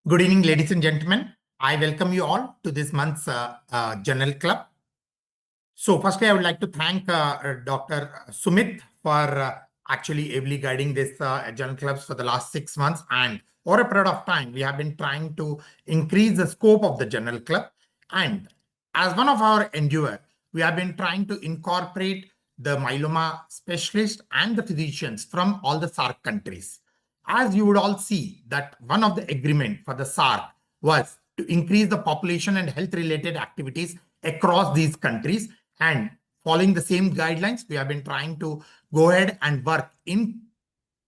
Good evening, ladies and gentlemen. I welcome you all to this month's Journal Club. So firstly, I would like to thank Dr. Sumit for actually ably guiding this Journal Clubs for the last 6 months. And over a period of time, we have been trying to increase the scope of the Journal Club. And as one of our endeavor, we have been trying to incorporate the myeloma specialists and the physicians from all the SAARC countries. As you would all see that one of the agreement for the SAARC was to increase the population and health related activities across these countries. And following the same guidelines, we have been trying to go ahead and work in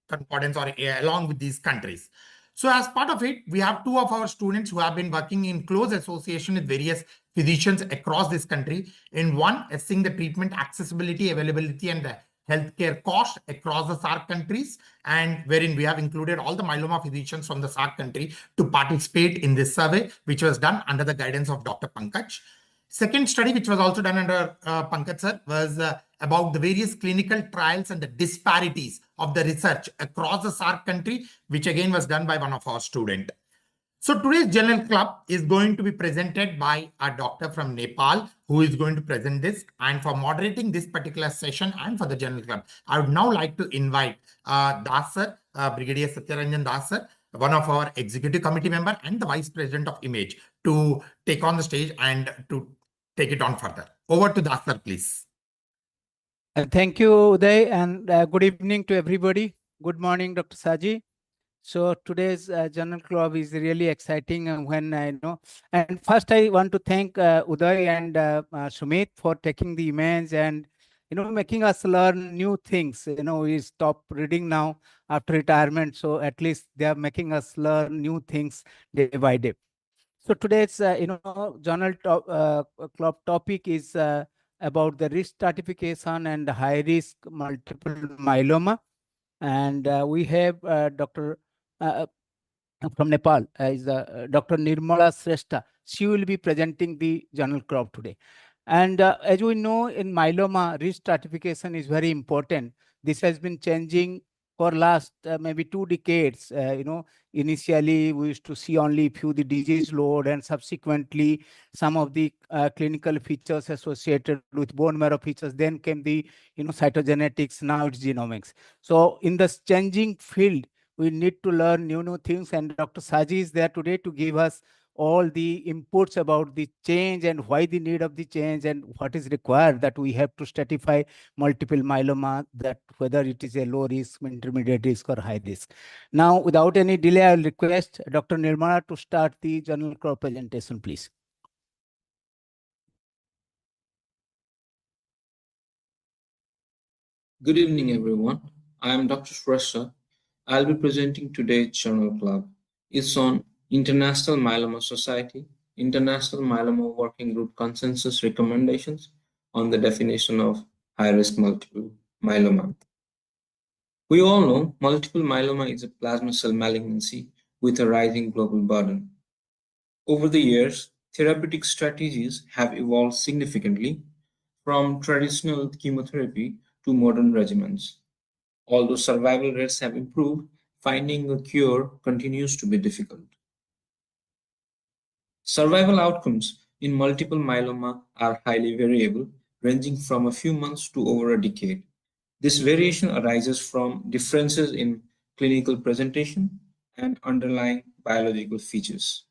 concordance or along with these countries. So as part of it, we have 2 of our students who have been working in close association with various physicians across this country. In one, assessing the treatment accessibility, availability, and the healthcare cost across the SAARC countries, and wherein we have included all the myeloma physicians from the SAARC country to participate in this survey, which was done under the guidance of Dr. Pankaj. Second study, which was also done under Pankaj sir, was about the various clinical trials and the disparities of the research across the SAARC country, which again was done by one of our students. So today's Journal Club is going to be presented by a doctor from Nepal who is going to present this. And for moderating this particular session and for the Journal Club, I would now like to invite Das sir, Brigadier Satyaranjan Das sir, one of our executive committee member and the vice president of Image, to take on the stage and to take it on further. Over to Das sir, please. Thank you, Uday, and good evening to everybody. Good morning, Dr. Saji. So today's Journal Club is really exciting when I know. And first, I want to thank Uday and Sumit for taking the image and making us learn new things. We stop reading now after retirement, so at least they are making us learn new things day by day. So today's Journal Club topic is about the risk stratification and high risk multiple myeloma, and we have Dr. From Nepal is Dr. Nirmala Shrestha. She will be presenting the Journal Club today. And as we know, in myeloma, risk stratification is very important. This has been changing for last maybe 2 decades. Initially we used to see only few the disease load, and subsequently some of the clinical features associated with bone marrow features. Then came the cytogenetics. Now it's genomics. So in this changing field, we need to learn new things, and Dr. Saji is there today to give us all the inputs about the change and why the need of the change and what is required that we have to stratify multiple myeloma, that whether it is a low risk, intermediate risk, or high risk. Now, without any delay, I will request Dr. Nirmala to start the Journal Club presentation, please. Good evening, everyone. I am Dr. Shrestha. I'll be presenting today's Journal Club. It's on International Myeloma Society, International Myeloma Working Group Consensus Recommendations on the definition of high-risk multiple myeloma. We all know multiple myeloma is a plasma cell malignancy with a rising global burden. Over the years, therapeutic strategies have evolved significantly from traditional chemotherapy to modern regimens. Although survival rates have improved, finding a cure continues to be difficult. Survival outcomes in multiple myeloma are highly variable, ranging from a few months to over a decade. This variation arises from differences in clinical presentation and underlying biological features.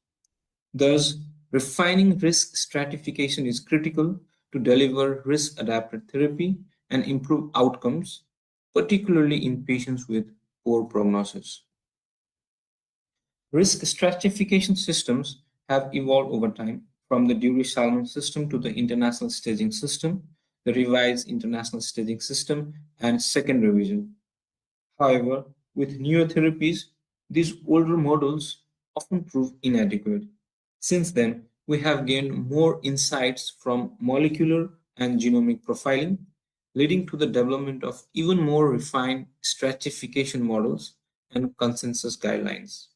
Thus, refining risk stratification is critical to deliver risk-adapted therapy and improve outcomes, particularly in patients with poor prognosis. Risk stratification systems have evolved over time, from the Dury-Salmon system to the International Staging System, the revised International Staging System, and second revision. However, with newer therapies, these older models often prove inadequate. Since then, we have gained more insights from molecular and genomic profiling, leading to the development of even more refined stratification models and consensus guidelines.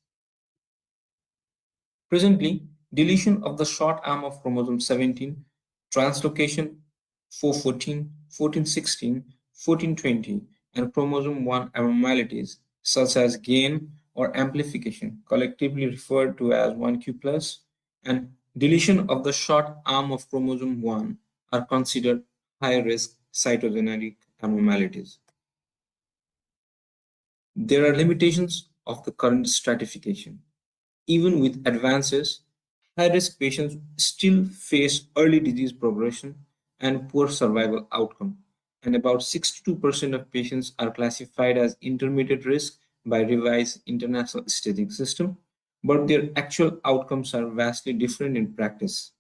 Presently, deletion of the short arm of chromosome 17, translocation 414, 1416, 1420, and chromosome 1 abnormalities such as gain or amplification, collectively referred to as 1q+, and deletion of the short arm of chromosome 1 are considered high-risk cytogenetic abnormalities. There are limitations of the current stratification. Even with advances, high-risk patients still face early disease progression and poor survival outcome, and about 62% of patients are classified as intermediate risk by revised international staging system, but their actual outcomes are vastly different in practice.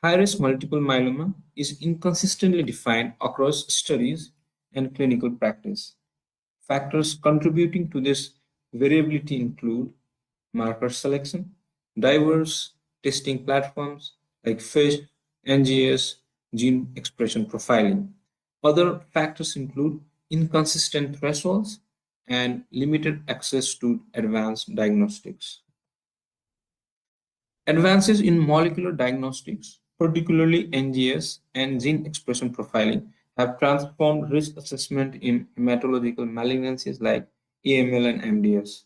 High-risk multiple myeloma is inconsistently defined across studies and clinical practice. Factors contributing to this variability include marker selection, diverse testing platforms like FISH, NGS, gene expression profiling. Other factors include inconsistent thresholds and limited access to advanced diagnostics. Advances in molecular diagnostics, particularly NGS and gene expression profiling, have transformed risk assessment in hematological malignancies like AML and MDS.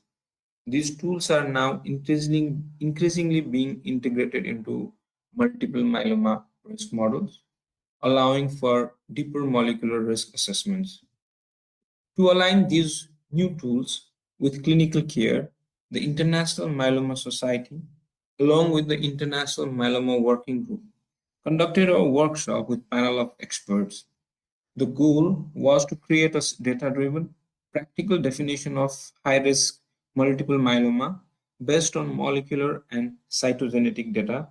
These tools are now increasingly being integrated into multiple myeloma risk models, allowing for deeper molecular risk assessments. To align these new tools with clinical care, the International Myeloma Society, along with the International Myeloma Working Group, conducted a workshop with a panel of experts. The goal was to create a data-driven, practical definition of high-risk multiple myeloma based on molecular and cytogenetic data,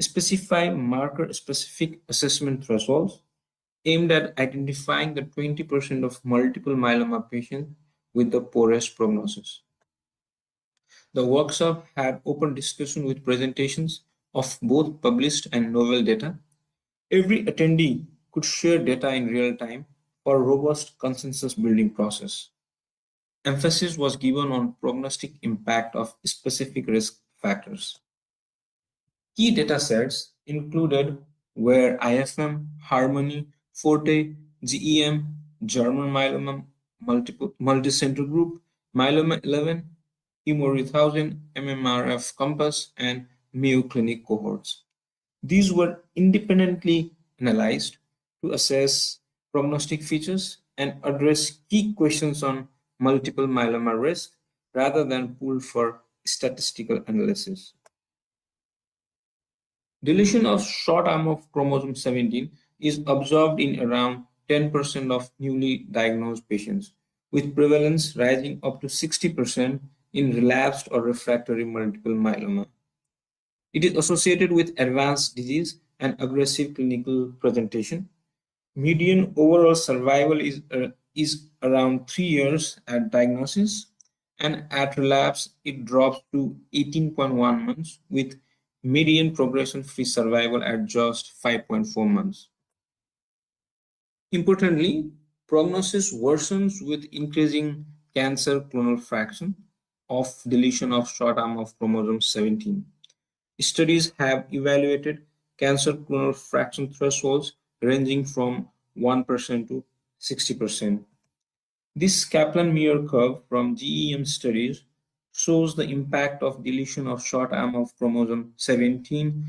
specify marker-specific assessment thresholds aimed at identifying the 20% of multiple myeloma patients with the poorest prognosis. The workshop had open discussion with presentations of both published and novel data. Every attendee could share data in real time for a robust consensus building process. Emphasis was given on prognostic impact of specific risk factors. Key data sets included were IFM, Harmony, Forte, GEM, German myeloma multicenter group, myeloma 11, Emory 1000, MMRF Compass, and Mayo Clinic cohorts. These were independently analyzed to assess prognostic features and address key questions on multiple myeloma risk rather than pooled for statistical analysis. Deletion of short arm of chromosome 17 is observed in around 10% of newly diagnosed patients, with prevalence rising up to 60% in relapsed or refractory multiple myeloma. It is associated with advanced disease and aggressive clinical presentation. Median overall survival is around 3 years at diagnosis, and at relapse, it drops to 18.1 months, with median progression-free survival at just 5.4 months. Importantly, prognosis worsens with increasing cancer clonal fraction of deletion of short arm of chromosome 17. Studies have evaluated cancer clonal fraction thresholds ranging from 1% to 60%. This Kaplan-Meier curve from GEM studies shows the impact of deletion of short arm of chromosome 17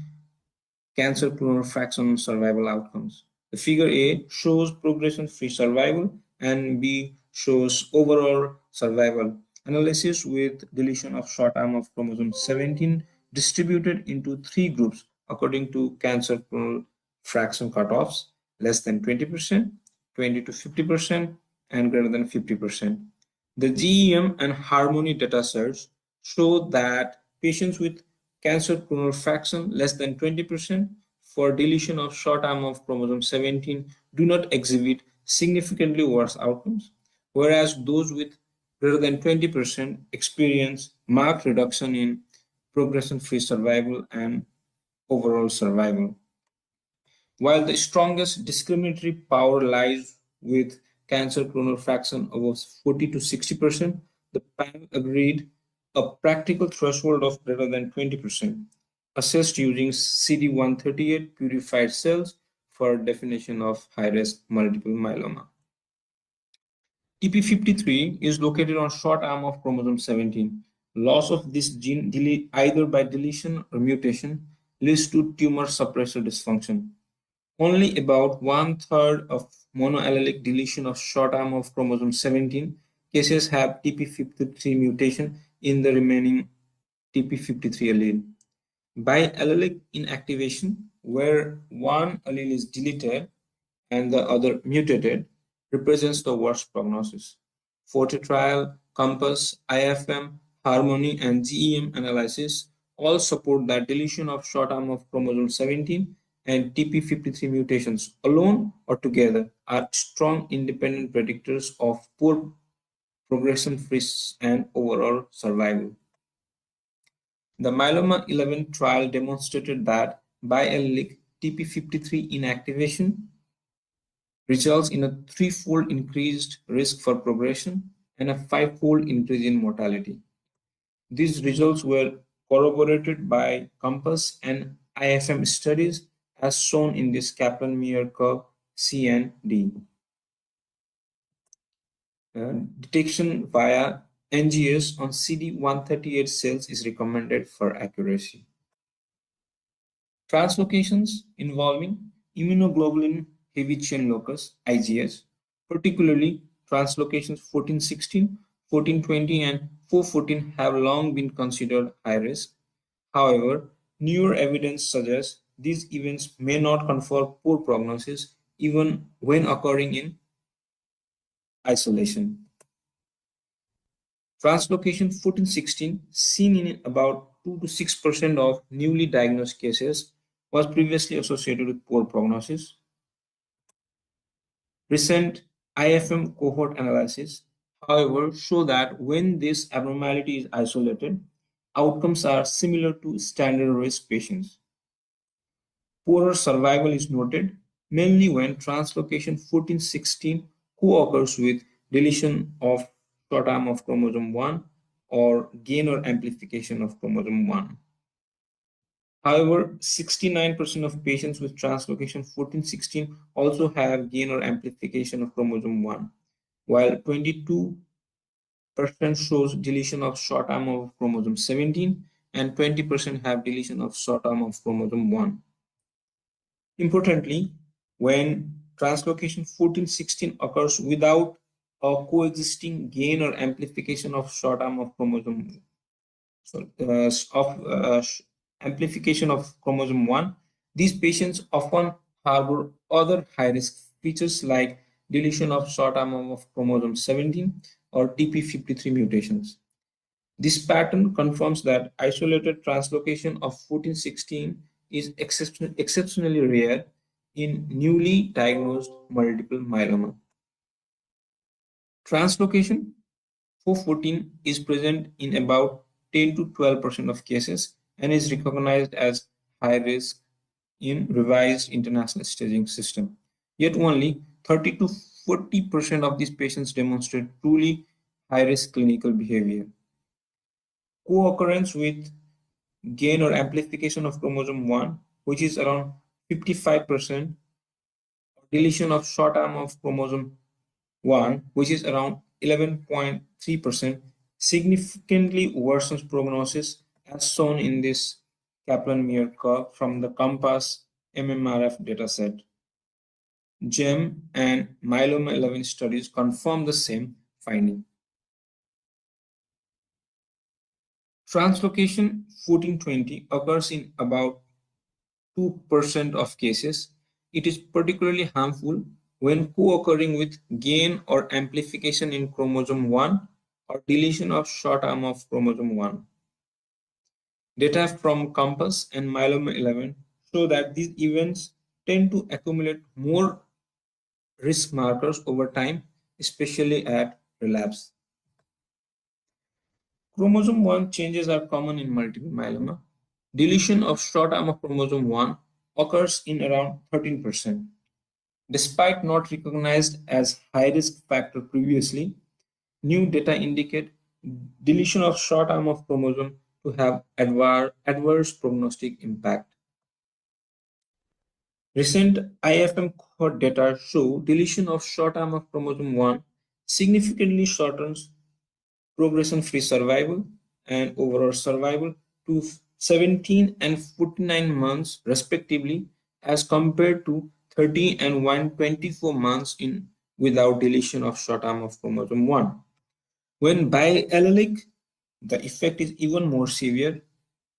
cancer clonal fraction on survival outcomes. The figure A shows progression-free survival and B shows overall survival analysis with deletion of short arm of chromosome 17 distributed into 3 groups according to cancer clonal fraction cutoffs: less than 20%, 20 to 50%, and greater than 50%. The GEM and Harmony data sets show that patients with cancer clonal fraction less than 20% for deletion of short arm of chromosome 17 do not exhibit significantly worse outcomes, whereas those with greater than 20% experience marked reduction in progression-free survival and overall survival. While the strongest discriminatory power lies with cancer clonal fraction of 40 to 60%, the panel agreed a practical threshold of greater than 20%, assessed using CD138 purified cells for definition of high-risk multiple myeloma. TP53 is located on short arm of chromosome 17. Loss of this gene either by deletion or mutation leads to tumor suppressor dysfunction. Only about 1/3 of monoallelic deletion of short arm of chromosome 17 cases have TP53 mutation in the remaining TP53 allele. Biallelic inactivation, where one allele is deleted and the other mutated, represents the worst prognosis. Forte trial, COMPASS, IFM, Harmony, and GEM analysis all support that deletion of short arm of chromosome 17 and TP53 mutations alone or together are strong independent predictors of poor progression-free and overall survival. The Myeloma 11 trial demonstrated that biallelic TP53 inactivation results in a 3-fold increased risk for progression and a 5-fold increase in mortality. These results were corroborated by COMPASS and IFM studies as shown in this Kaplan-Meier curve C and D. Detection via NGS on CD138 cells is recommended for accuracy. Translocations involving immunoglobulin heavy chain locus, IGS, particularly translocations 1416, 1420, and 414 have long been considered high risk. However, newer evidence suggests these events may not confer poor prognosis even when occurring in isolation. Translocation 1416, seen in about 2 to 6% of newly diagnosed cases, was previously associated with poor prognosis. Recent IFM cohort analysis, however, show that when this abnormality is isolated, outcomes are similar to standard risk patients. Poorer survival is noted mainly when translocation 1416 co-occurs with deletion of short arm of chromosome 1 or gain or amplification of chromosome 1. However, 69% of patients with translocation 1416 also have gain or amplification of chromosome 1, while 22% shows deletion of short arm of chromosome 17 and 20% have deletion of short arm of chromosome 1. Importantly, when translocation 1416 occurs without a coexisting gain or amplification of short arm of chromosome amplification of chromosome 1, these patients often harbor other high-risk features like deletion of short arm of chromosome 17 or TP53 mutations. This pattern confirms that isolated translocation of 1416 is exceptionally rare in newly diagnosed multiple myeloma. Translocation 414 is present in about 10 to 12% of cases and is recognized as high risk in revised international staging system. Yet only 30 to 40% of these patients demonstrate truly high risk clinical behavior. Co-occurrence with gain or amplification of chromosome 1, which is around 55%, deletion of short arm of chromosome 1, which is around 11.3%, significantly worsens prognosis as shown in this Kaplan-Meier curve from the COMPASS MMRF dataset. GEM and Myeloma 11 studies confirm the same finding. Translocation 1420 occurs in about 2% of cases. It is particularly harmful when co-occurring with gain or amplification in chromosome 1 or deletion of short arm of chromosome 1. Data from COMPASS and Myeloma 11 show that these events tend to accumulate more risk markers over time, especially at relapse. Chromosome 1 changes are common in multiple myeloma. Deletion of short arm of chromosome 1 occurs in around 13%. Despite not recognized as high-risk factor previously, new data indicate deletion of short arm of chromosome to have adverse prognostic impact. Recent IFM cohort data show deletion of short arm of chromosome 1 significantly shortens progression-free survival and overall survival to 17 and 49 months respectively, as compared to 30 and 124 months in without deletion of short arm of chromosome 1. When biallelic, the effect is even more severe.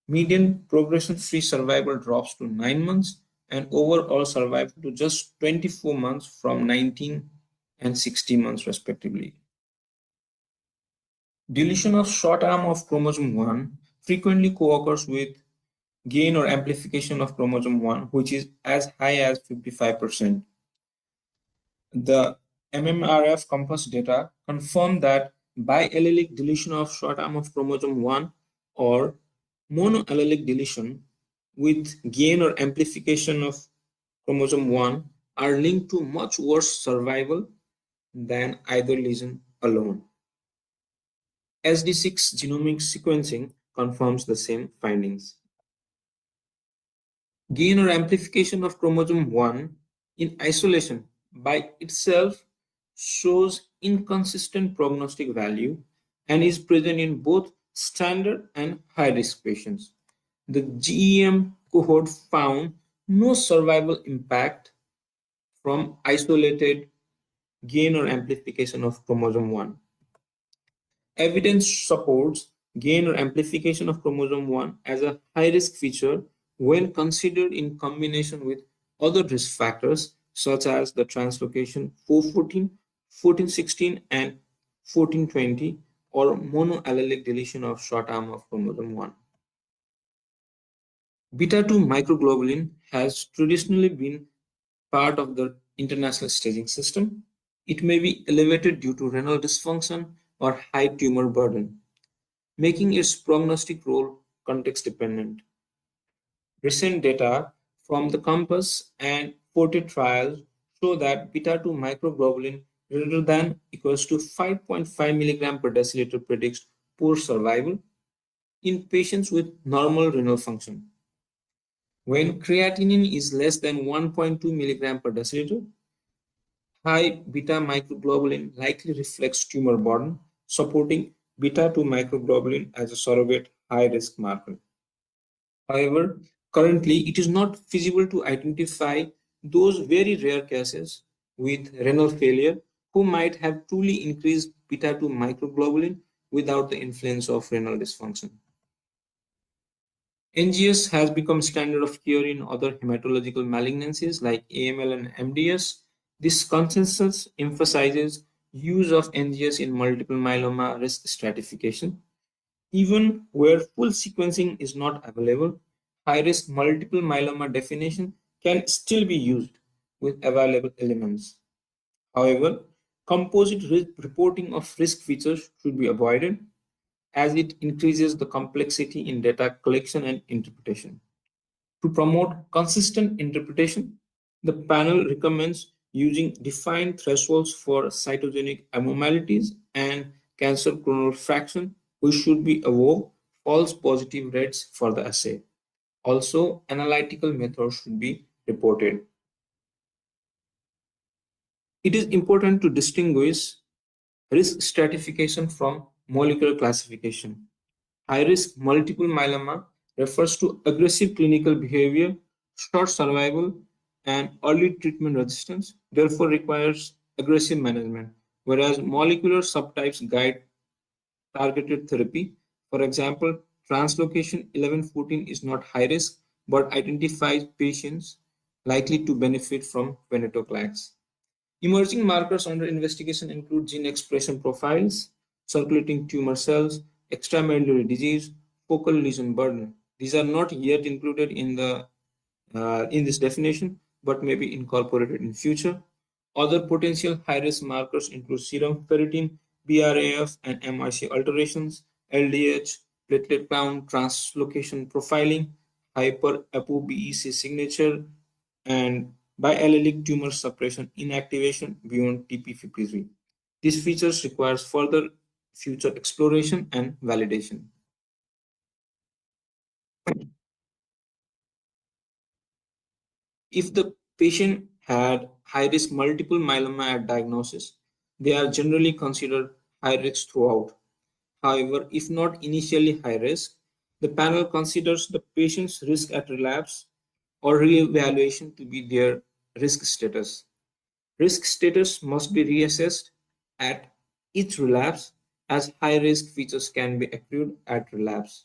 Median progression-free survival drops to 9 months and overall survival to just 24 months from 19 and 60 months respectively. Deletion of short arm of chromosome 1 frequently co-occurs with gain or amplification of chromosome 1, which is as high as 55%. The MMRF COMPASS data confirm that biallelic deletion of short arm of chromosome 1 or monoallelic deletion with gain or amplification of chromosome 1 are linked to much worse survival than either lesion alone. SD6 genomic sequencing confirms the same findings. Gain or amplification of chromosome 1 in isolation by itself shows inconsistent prognostic value and is present in both standard and high-risk patients. The GEM cohort found no survival impact from isolated gain or amplification of chromosome 1. Evidence supports gain or amplification of chromosome 1 as a high-risk feature when considered in combination with other risk factors such as the translocation 414, 1416, and 1420 or monoallelic deletion of short arm of chromosome 1. Beta-2 microglobulin has traditionally been part of the international staging system. It may be elevated due to renal dysfunction or high tumor burden, making its prognostic role context dependent. Recent data from the COMPASS and FORTE trials show that beta-2 microglobulin greater than equals to 5.5 milligram per deciliter predicts poor survival in patients with normal renal function. When creatinine is less than 1.2 milligram per deciliter, high beta microglobulin likely reflects tumor burden, supporting beta-2 microglobulin as a surrogate high-risk marker. However, currently it is not feasible to identify those very rare cases with renal failure who might have truly increased beta-2 microglobulin without the influence of renal dysfunction. NGS has become standard of care in other hematological malignancies like AML and MDS. This consensus emphasizes use of NGS in multiple myeloma risk stratification. Even where full sequencing is not available, high-risk multiple myeloma definition can still be used with available elements. However, composite reporting of risk features should be avoided as it increases the complexity in data collection and interpretation. To promote consistent interpretation, the panel recommends using defined thresholds for cytogenic abnormalities and cancer clonal fraction, which should be above false positive rates for the assay. Also, analytical methods should be reported. It is important to distinguish risk stratification from molecular classification. High-risk multiple myeloma refers to aggressive clinical behavior, short survival, and early treatment resistance, therefore requires aggressive management, whereas molecular subtypes guide targeted therapy. For example, translocation 1114 is not high risk, but identifies patients likely to benefit from venetoclax. Emerging markers under investigation include gene expression profiles, circulating tumor cells, extramedullary disease, focal lesion burden. These are not yet included in this definition, but may be incorporated in future. Other potential high-risk markers include serum ferritin, BRAF, and MRC alterations, LDH, platelet count, translocation profiling, hyper-ApoBEC signature, and biallelic tumor suppression inactivation beyond TP53. These features requires further future exploration and validation. If the patient had high-risk multiple myeloma at diagnosis, they are generally considered high risk throughout. However, if not initially high risk, the panel considers the patient's risk at relapse or re-evaluation to be their risk status. Risk status must be reassessed at each relapse, as high-risk features can be accrued at relapse.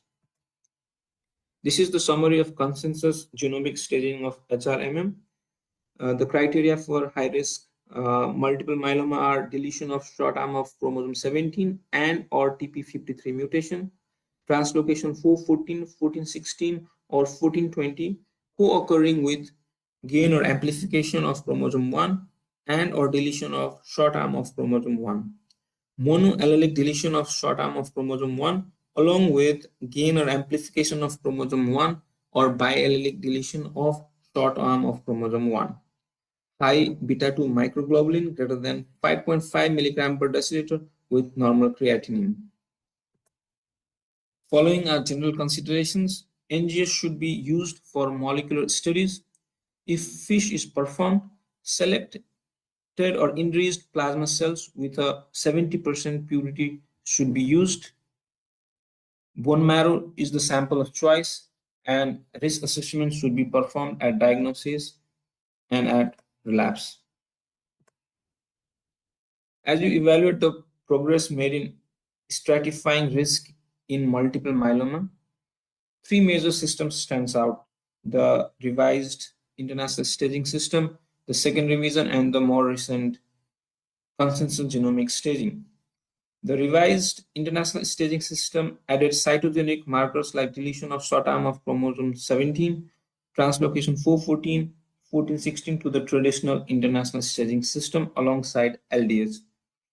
This is the summary of consensus genomic staging of HRMM. The criteria for high-risk multiple myeloma are deletion of short arm of chromosome 17 and or TP53 mutation, translocation 414, 1416, or 1420 co-occurring with gain or amplification of chromosome 1 and or deletion of short arm of chromosome 1. Monoallelic deletion of short arm of chromosome 1 along with gain or amplification of chromosome 1 or biallelic deletion of short arm of chromosome 1. High beta-2 microglobulin greater than 5.5 milligram per deciliter with normal creatinine. Following our general considerations, NGS should be used for molecular studies. If FISH is performed, selected or enriched plasma cells with a 70% purity should be used. Bone marrow is the sample of choice, and risk assessment should be performed at diagnosis and at relapse. As you evaluate the progress made in stratifying risk in multiple myeloma, three major systems stands out: the revised international staging system, the second revision, and the more recent consensus genomic staging. The revised international staging system added cytogenic markers like deletion of short arm of chromosome 17, translocation 414, 1416 to the traditional international staging system alongside LDH.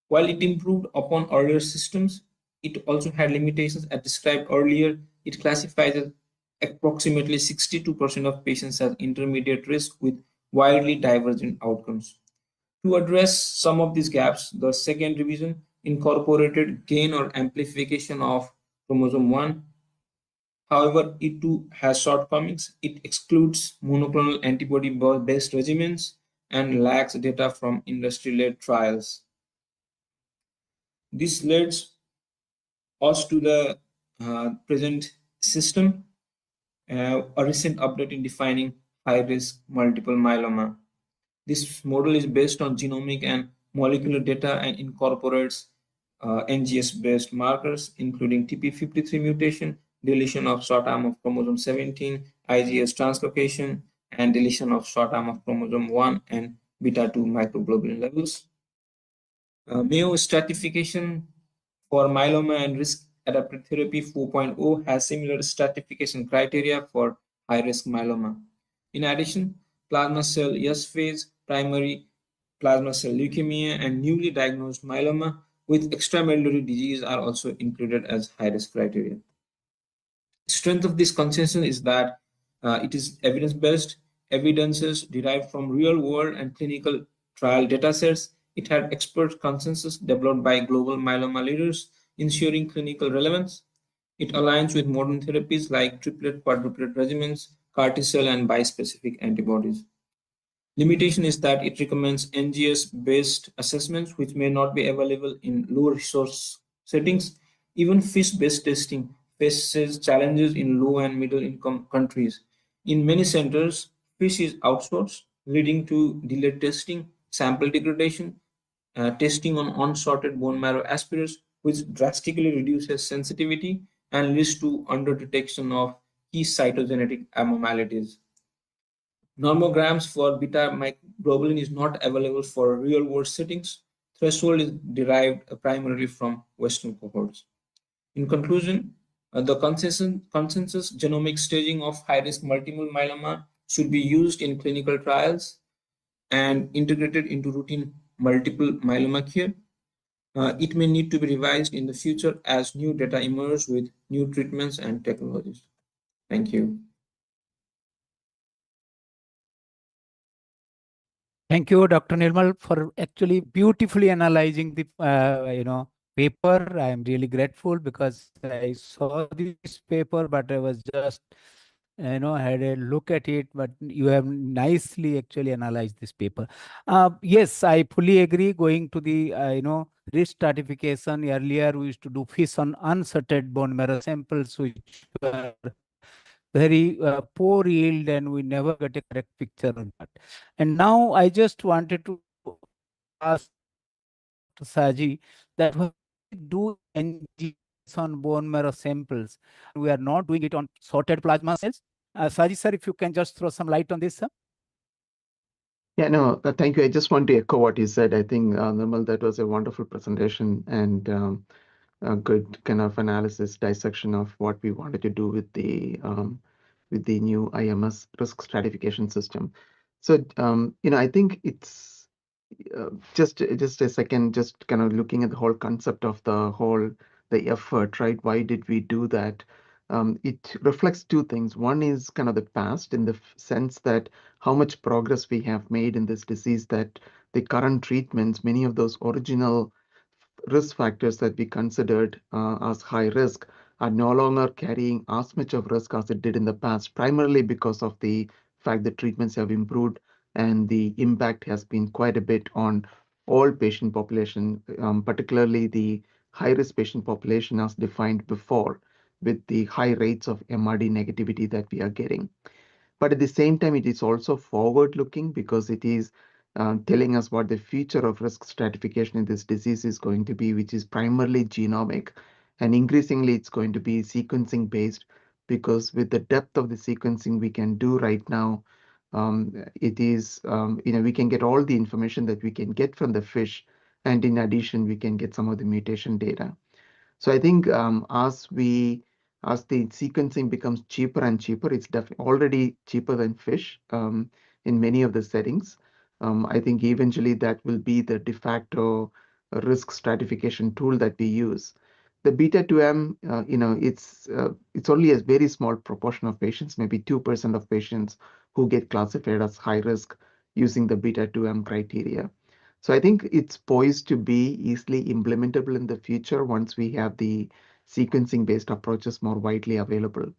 While it improved upon earlier systems, it also had limitations as described earlier. It classifies as approximately 62% of patients as intermediate risk with widely divergent outcomes. To address some of these gaps, the second revision incorporated gain or amplification of chromosome 1. However, it too has shortcomings. It excludes monoclonal antibody-based regimens and lacks data from industry-led trials. This leads us to the present system, a recent update in defining high-risk multiple myeloma. This model is based on genomic and molecular data and incorporates NGS-based markers, including TP53 mutation, deletion of short arm of chromosome 17, IGS translocation, and deletion of short arm of chromosome 1 and beta-2 microglobulin levels. Mayo stratification for myeloma and risk adapted therapy 4.0 has similar stratification criteria for high-risk myeloma. In addition, plasma cell S phase, primary plasma cell leukemia, and newly diagnosed myeloma with extramedullary disease are also included as high-risk criteria. Strength of this consensus is that it is evidence-based, evidences derived from real-world and clinical trial datasets. It had expert consensus developed by global myeloma leaders, ensuring clinical relevance. It aligns with modern therapies like triplet, quadruplet regimens, CAR T-cell, and bispecific antibodies. Limitation is that it recommends NGS-based assessments, which may not be available in low-resource settings. Even FISH-based testing faces challenges in low and middle-income countries. In many centers, FISH is outsourced, leading to delayed testing, sample degradation, testing on unsorted bone marrow aspirates, which drastically reduces sensitivity and leads to underdetection of key cytogenetic abnormalities. Normograms for beta microglobulin is not available for real-world settings. Threshold is derived primarily from Western cohorts. In conclusion, the consensus genomic staging of high-risk multiple myeloma should be used in clinical trials and integrated into routine multiple myeloma care. It may need to be revised in the future as new data emerge with new treatments and technologies. Thank you. Thank you, Dr. Nirmal, for actually beautifully analyzing the paper. I am really grateful because I saw this paper, but I was just had a look at it, but you have nicely actually analyzed this paper. Yes, I fully agree. Going to the risk stratification, earlier we used to do FISH on unsorted bone marrow samples, which were very poor yield, and we never get a correct picture of that. And now I just wanted to ask Saji that when we do NGS on bone marrow samples, we are not doing it on sorted plasma cells. Saji sir, if you can just throw some light on this, sir. Yeah, no, thank you. I just want to echo what you said. I think, Nirmal, that was a wonderful presentation and a good kind of analysis, dissection of what we wanted to do with the new IMS risk stratification system. So, I think it's just a second, just kind of looking at the whole concept of the effort, right? Why did we do that? It reflects two things. One is kind of the past, in the sense that how much progress we have made in this disease, that the current treatments, many of those original risk factors that we considered as high risk, are no longer carrying as much of risk as it did in the past, primarily because of the fact that treatments have improved and the impact has been quite a bit on all patient population, particularly the high-risk patient population as defined before, with the high rates of MRD negativity that we are getting. But at the same time, it is also forward-looking, because it is telling us what the future of risk stratification in this disease is going to be, which is primarily genomic. And increasingly, it's going to be sequencing based, because with the depth of the sequencing we can do right now, it is, we can get all the information that we can get from the FISH. And in addition, we can get some of the mutation data. So I think as the sequencing becomes cheaper and cheaper, it's definitely already cheaper than FISH in many of the settings. I think eventually that will be the de facto risk stratification tool that we use. The beta-2M, it's only a very small proportion of patients, maybe 2% of patients, who get classified as high risk using the beta-2M criteria. So I think it's poised to be easily implementable in the future once we have the sequencing-based approaches more widely available.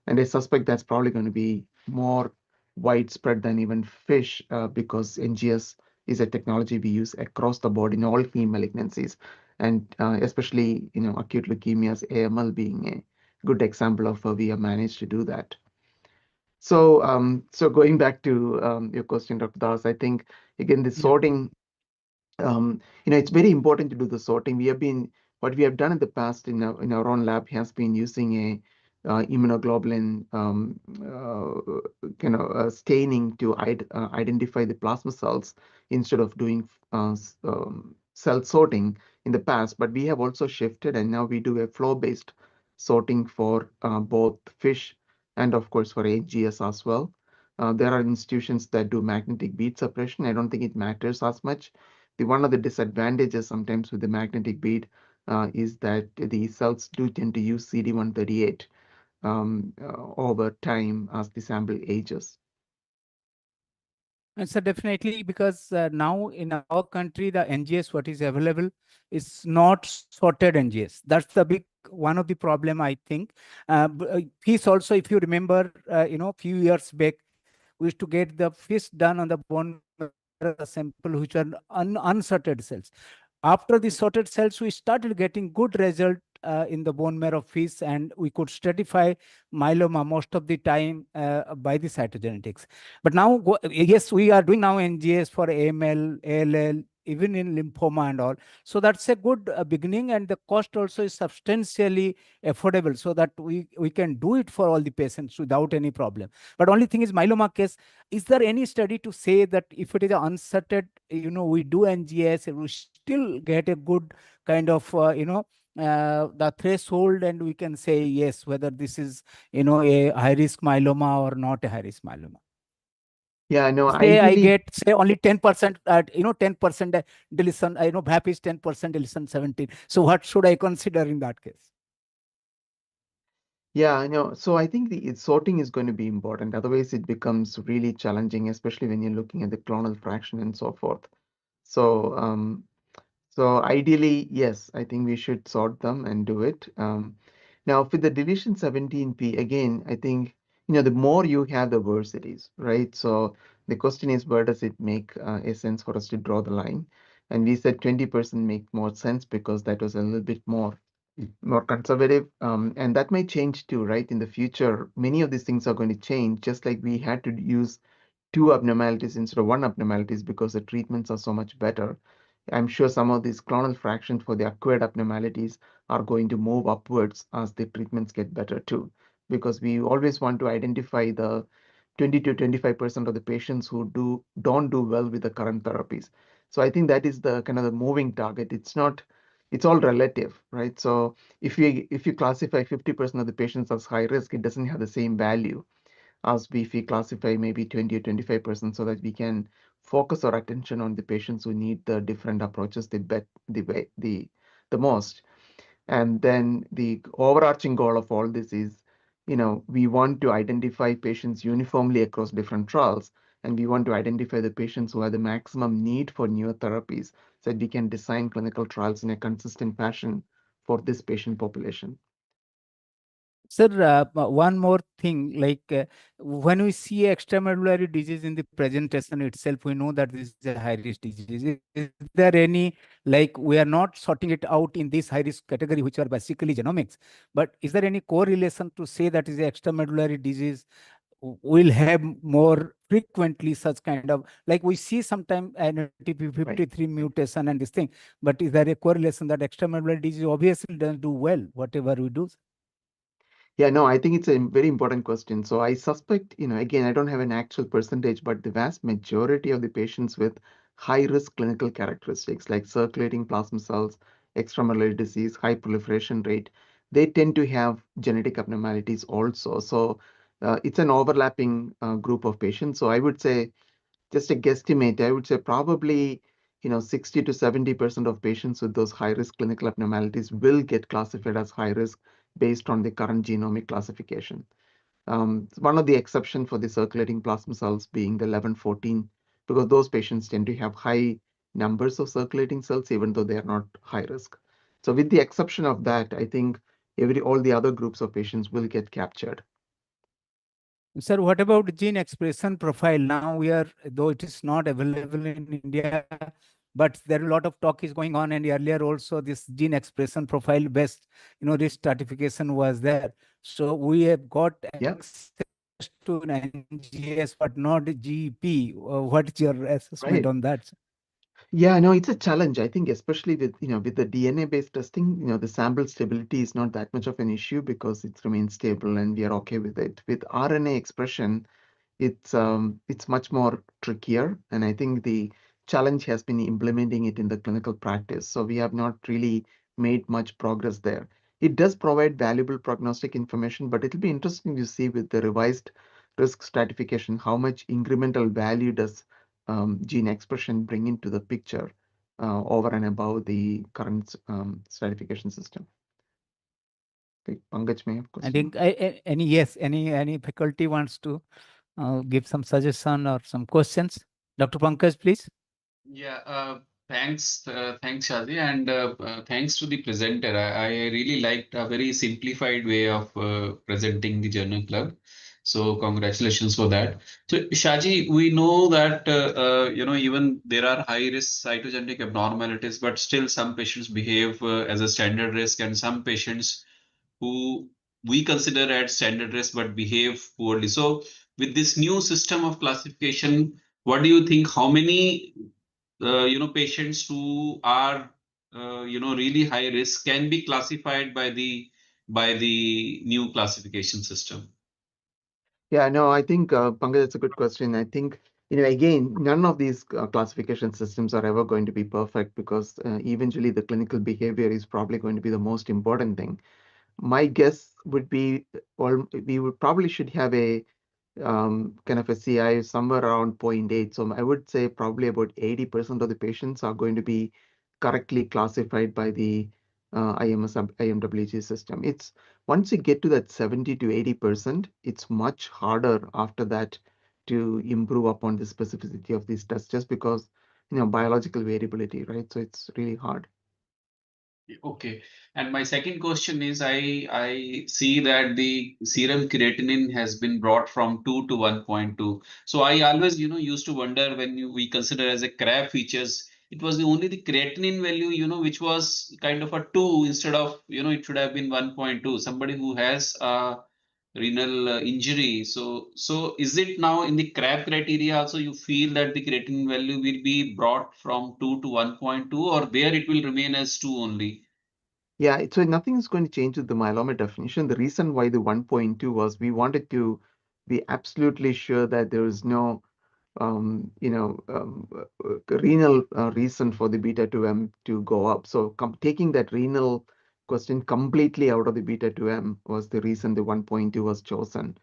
And I suspect that's probably going to be more widespread than even FISH, because NGS is a technology we use across the board in all heme malignancies, and especially acute leukemias, AML being a good example of how we have managed to do that. So, going back to your question, Dr. Das, I think again the sorting. It's very important to do the sorting. What we have done in the past in our own lab has been using a immunoglobulin staining to identify the plasma cells instead of doing cell sorting in the past. But we have also shifted, and now we do a flow-based sorting for both FISH and of course for NGS as well. There are institutions that do magnetic bead suppression. I don't think it matters as much. One of the disadvantages sometimes with the magnetic bead is that the cells do tend to use CD138 over time as the sample ages. And so definitely, because now in our country, the NGS what is available is not sorted NGS. That's the one of the problem, I think. FISH also, if you remember, few years back, we used to get the FISH done on the bone marrow sample, which are unsorted cells. After the sorted cells, we started getting good result in the bone marrow FISH, and we could stratify myeloma most of the time by the cytogenetics. But now, yes, we are doing now NGS for AML, ALL, even in lymphoma and all. So that's a good beginning, and the cost also is substantially affordable, so that we can do it for all the patients without any problem. But only thing is, myeloma case, is there any study to say that if it is unsorted, we do NGS, we still get a good kind of, the threshold, and we can say yes, whether this is, a high-risk myeloma or not a high-risk myeloma? Yeah, no, say I get, say, only 10%, 10% deletion, BAP is 10%, deletion 17. So what should I consider in that case? Yeah, I know. So I think the sorting is going to be important. Otherwise, it becomes really challenging, especially when you're looking at the clonal fraction and so forth. So, so ideally, yes, I think we should sort them and do it. Now, for the deletion 17p, again, I think the more you have, the worse it is, right? So the question is, where does it make a sense for us to draw the line? And we said 20% make more sense because that was a little bit more conservative. And that might change too, right? In the future, many of these things are going to change, just like we had to use 2 abnormalities instead of 1 abnormalities because the treatments are so much better. I'm sure some of these clonal fractions for the acquired abnormalities are going to move upwards as the treatments get better too, because we always want to identify the 20 to 25% of the patients who don't do well with the current therapies. So I think that is the kind of the moving target. It's all relative, right? So if you classify 50% of the patients as high risk, it doesn't have the same value as if we classify maybe 20 or 25%, so that we can focus our attention on the patients who need the different approaches the most. And then the overarching goal of all this is, we want to identify patients uniformly across different trials, and we want to identify the patients who have the maximum need for newer therapies so that we can design clinical trials in a consistent fashion for this patient population. Sir, one more thing, when we see extramedullary disease in the presentation itself, we know that this is a high-risk disease. Is there any, we are not sorting it out in this high-risk category, which are basically genomics, but is there any correlation to say that is the extramedullary disease will have more frequently such kind of, like we see sometimes TP53 mutation and this thing, but is there a correlation that extramedullary disease obviously doesn't do well, whatever we do? Yeah, no, I think it's a very important question. So I suspect, again, I don't have an actual percentage, but the vast majority of the patients with high risk clinical characteristics like circulating plasma cells, extramedullary disease, high proliferation rate, they tend to have genetic abnormalities also. So it's an overlapping group of patients. So I would say, just a guesstimate, I would say probably 60 to 70% of patients with those high risk clinical abnormalities will get classified as high risk based on the current genomic classification. One of the exceptions for the circulating plasma cells being the 1114, because those patients tend to have high numbers of circulating cells, even though they are not high risk. So with the exception of that, I think all the other groups of patients will get captured. Sir, what about gene expression profile? Now though it is not available in India, but there are a lot of talk is going on, and earlier also this gene expression profile based, risk stratification was there. So we have got access to an NGS, but not GP. What is your assessment on that? Yeah, no, it's a challenge. I think especially with the DNA-based testing, the sample stability is not that much of an issue because it remains stable and we are okay with it. With RNA expression, it's much more trickier, and I think the challenge has been implementing it in the clinical practice. So we have not really made much progress there. It does provide valuable prognostic information, but it'll be interesting to see with the revised risk stratification how much incremental value does gene expression bring into the picture over and above the current stratification system. Okay, Pankaj may have question. I think any faculty wants to give some suggestion or some questions. Dr. Pankaj, please. Yeah, thanks, Shazi, and thanks to the presenter. I really liked a very simplified way of presenting the Journal Club. So congratulations for that. So Shaji, we know that even there are high risk cytogenetic abnormalities, but still some patients behave as a standard risk, and some patients who we consider at standard risk but behave poorly. So with this new system of classification, what do you think? How many patients who are really high risk can be classified by the new classification system? Yeah, no, I think Pankaj, that's a good question. I think again, none of these classification systems are ever going to be perfect because eventually the clinical behavior is probably going to be the most important thing. My guess would be, well, we would probably should have a kind of a CI somewhere around 0.8. So I would say probably about 80% of the patients are going to be correctly classified by the IMWG system. It's once you get to that 70 to 80%, it's much harder after that to improve upon the specificity of these tests just because biological variability, right? So it's really hard. Okay. And my second question is, I see that the serum creatinine has been brought from 2 to 1.2. So I always, used to wonder when we consider as a CRAB features, it was the only the creatinine value, which was kind of a 2 instead of, it should have been 1.2. Somebody who has renal injury. So is it now in the CRAB criteria also you feel that the creatinine value will be brought from 2 to 1.2, or there it will remain as 2 only? Yeah, so nothing is going to change with the myeloma definition. The reason why the 1.2 was we wanted to be absolutely sure that there is no renal reason for the beta 2M to go up. So taking that renal question completely out of the beta 2M was the reason the 1.2 was chosen.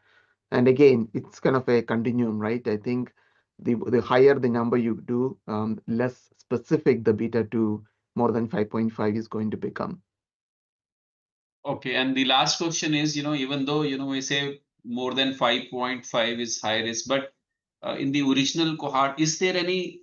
And again, it's kind of a continuum, right? I think the higher the number you do, less specific the beta 2 more than 5.5 is going to become. Okay, and the last question is, even though, we say more than 5.5 is high risk, but in the original cohort, is there any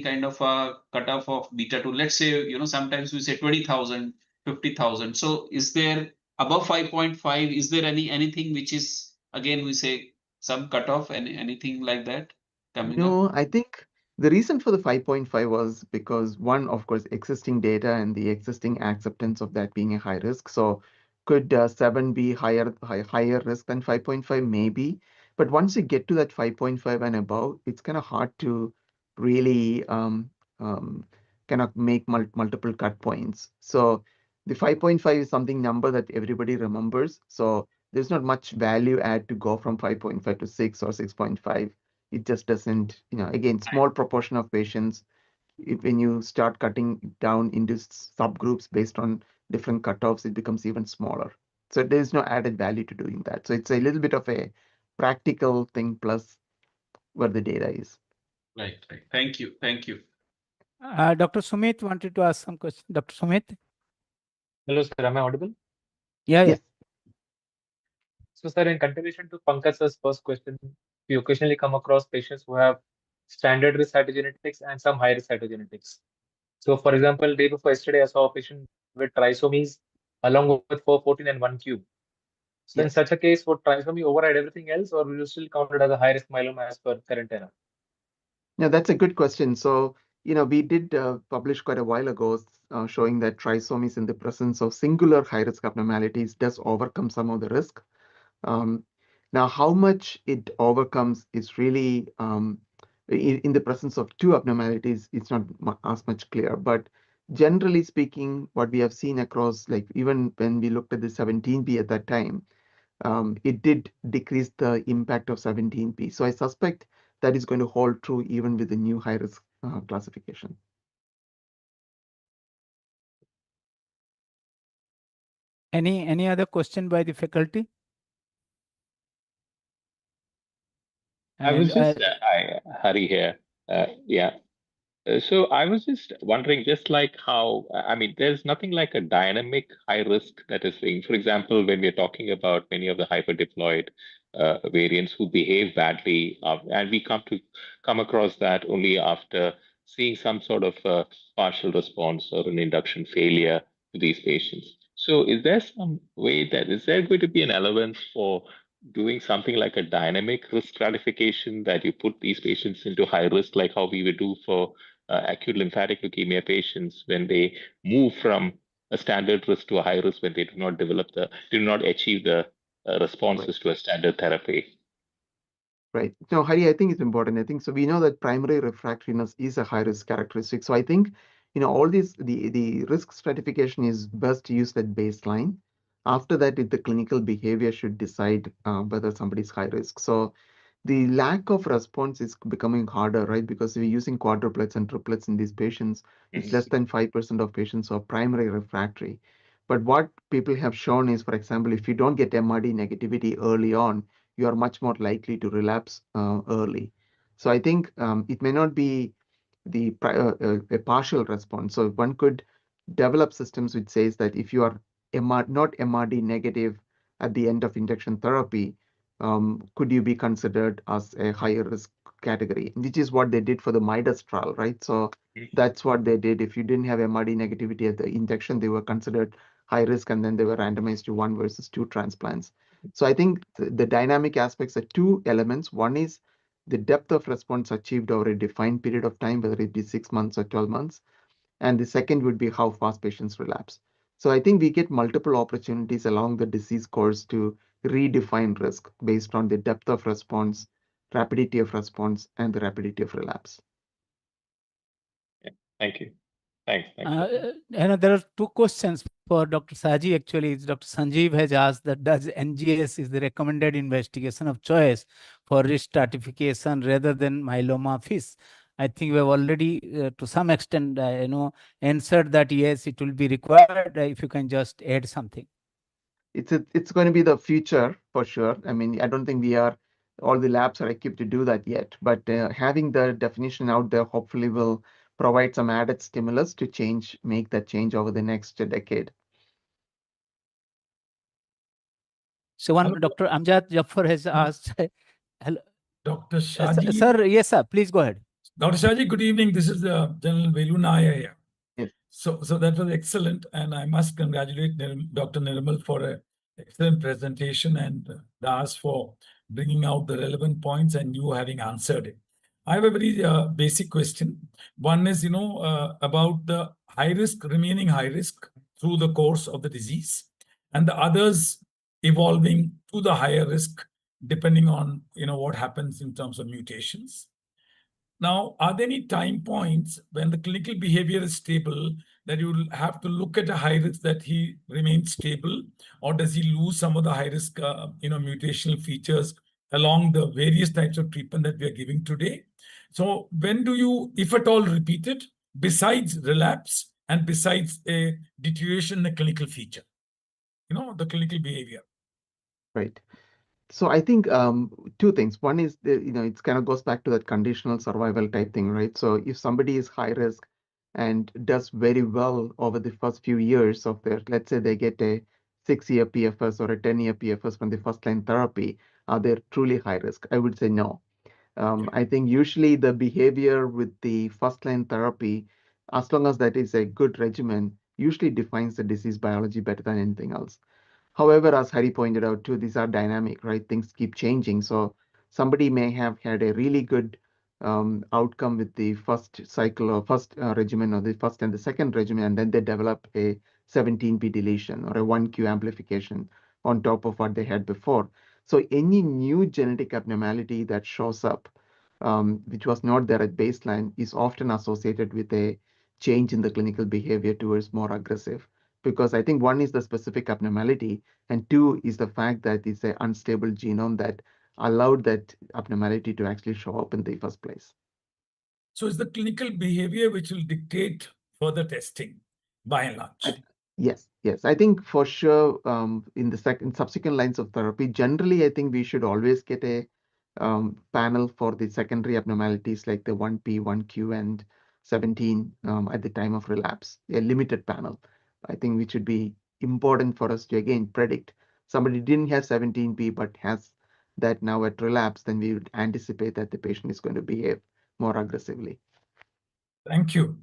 kind of a cutoff of beta 2? Let's say, sometimes we say 20,000, 50,000. So is there above 5.5, is there anything which is, again, we say some cutoff, anything like that coming up? No, I think the reason for the 5.5 was because one, of course, existing data and the existing acceptance of that being a high risk. So could 7 be higher risk than 5.5? Maybe. But once you get to that 5.5 and above, it's kind of hard to really kind of make multiple cut points. So the 5.5 is something number that everybody remembers. So there's not much value add to go from 5.5 to 6 or 6.5. It just doesn't, again, small proportion of patients, when you start cutting down into subgroups based on different cutoffs, it becomes even smaller. So there's no added value to doing that. So it's a little bit of a practical thing plus where the data is. Right. Thank you. Dr. Sumit wanted to ask some question. Dr. Sumit? Hello, sir. Am I audible? Yeah. Yes. So, sir, in continuation to Pankaj's first question, we occasionally come across patients who have standard risk cytogenetics and some high risk cytogenetics. So, for example, day before yesterday, I saw a patient with trisomies along with 414 and 1Q. So, in Yes. such a case, would trisomy override everything else, or will you still count it as a high risk myeloma as per current era? Yeah, that's a good question. So, we did publish quite a while ago showing that trisomies in the presence of singular high-risk abnormalities does overcome some of the risk. Now, how much it overcomes is really in the presence of two abnormalities, it's not as much clear. But generally speaking, what we have seen across, like even when we looked at the 17p at that time, it did decrease the impact of 17p. So I suspect that is going to hold true even with the new high risk classification. Any other question by the faculty? I was just, Hari here. Yeah. So I was just wondering, just like how, I mean, there's nothing like a dynamic high risk that is saying, for example, when we're talking about many of the hyperdiploid variants who behave badly, and we come across that only after seeing some sort of partial response or an induction failure to these patients. So is there some way is there going to be an allowance for doing something like a dynamic risk stratification that you put these patients into high risk, like how we would do for acute lymphatic leukemia patients when they move from a standard risk to a high risk when they do not achieve the responses to a standard therapy. Right. So, Hari, I think it's important. I think so. We know that primary refractoriness is a high risk characteristic. So, I think all these the risk stratification is best used at baseline. After that, the clinical behavior should decide whether somebody is high risk. So, the lack of response is becoming harder, right? Because we're using quadruplets and triplets in these patients. It's less than 5% of patients are primary refractory. But what people have shown is, for example, if you don't get MRD negativity early on, you are much more likely to relapse early. So I think it may not be a partial response. So one could develop systems which says that if you are not MRD negative at the end of induction therapy, could you be considered as a higher risk category, which is what they did for the Midas trial, right? So that's what they did. If you didn't have MRD negativity at the injection, they were considered high risk, and then they were randomized to 1 versus 2 transplants. So I think the dynamic aspects are 2 elements. One is the depth of response achieved over a defined period of time, whether it be 6 months or 12 months. And the second would be how fast patients relapse. So I think we get multiple opportunities along the disease course to redefine risk based on the depth of response, rapidity of response, and the rapidity of relapse. Yeah, thank you. Thanks. There are 2 questions for Dr. Saji. Actually, Dr. Sanjeev has asked that does NGS is the recommended investigation of choice for risk stratification rather than myeloma FIS? I think we have already, to some extent, answered that yes, it will be required. If you can just add something. It's going to be the future for sure. I mean, I don't think all the labs are equipped to do that yet, but having the definition out there hopefully will provide some added stimulus to make that change over the next decade. So Dr. Amjad Jafar has asked, hello. Dr. Shaji. Sir, yes, sir, please go ahead. Dr. Shaji, good evening. This is General Velu Naya here. Yes. So that was excellent, and I must congratulate Dr. Nirmal for an excellent presentation and Das for bringing out the relevant points and you having answered it. I have a very basic question. One is, about the remaining high risk through the course of the disease, and the others evolving to the higher risk depending on, what happens in terms of mutations. Now, are there any time points when the clinical behavior is stable that you will have to look at a high risk that he remains stable, or does he lose some of the high risk, mutational features along the various types of treatment that we are giving today? So when do you, if at all, repeat it, besides relapse and besides a deterioration in the clinical feature, the clinical behavior? Right. So I think 2 things. One is, it kind of goes back to that conditional survival type thing, right? So if somebody is high risk and does very well over the first few years of let's say they get a 6-year PFS or a 10-year PFS from the first line therapy, are they truly high risk? I would say no. I think usually the behavior with the first line therapy, as long as that is a good regimen, usually defines the disease biology better than anything else. However, as Hari pointed out too, these are dynamic, right? Things keep changing. So somebody may have had a really good outcome with the first cycle or first regimen or the first and the second regimen, and then they develop a 17p deletion or a 1q amplification on top of what they had before. So any new genetic abnormality that shows up, which was not there at baseline, is often associated with a change in the clinical behavior towards more aggressive. Because I think 1 is the specific abnormality, and 2 is the fact that it's an unstable genome that allowed that abnormality to actually show up in the first place. So it's the clinical behavior which will dictate further testing, by and large. Yes. I think for sure, in the subsequent lines of therapy, generally, I think we should always get a panel for the secondary abnormalities like the 1p, 1q, and 17 at the time of relapse, a limited panel. I think which would be important for us to again predict. Somebody didn't have 17p but has that now at relapse, then we would anticipate that the patient is going to behave more aggressively. Thank you.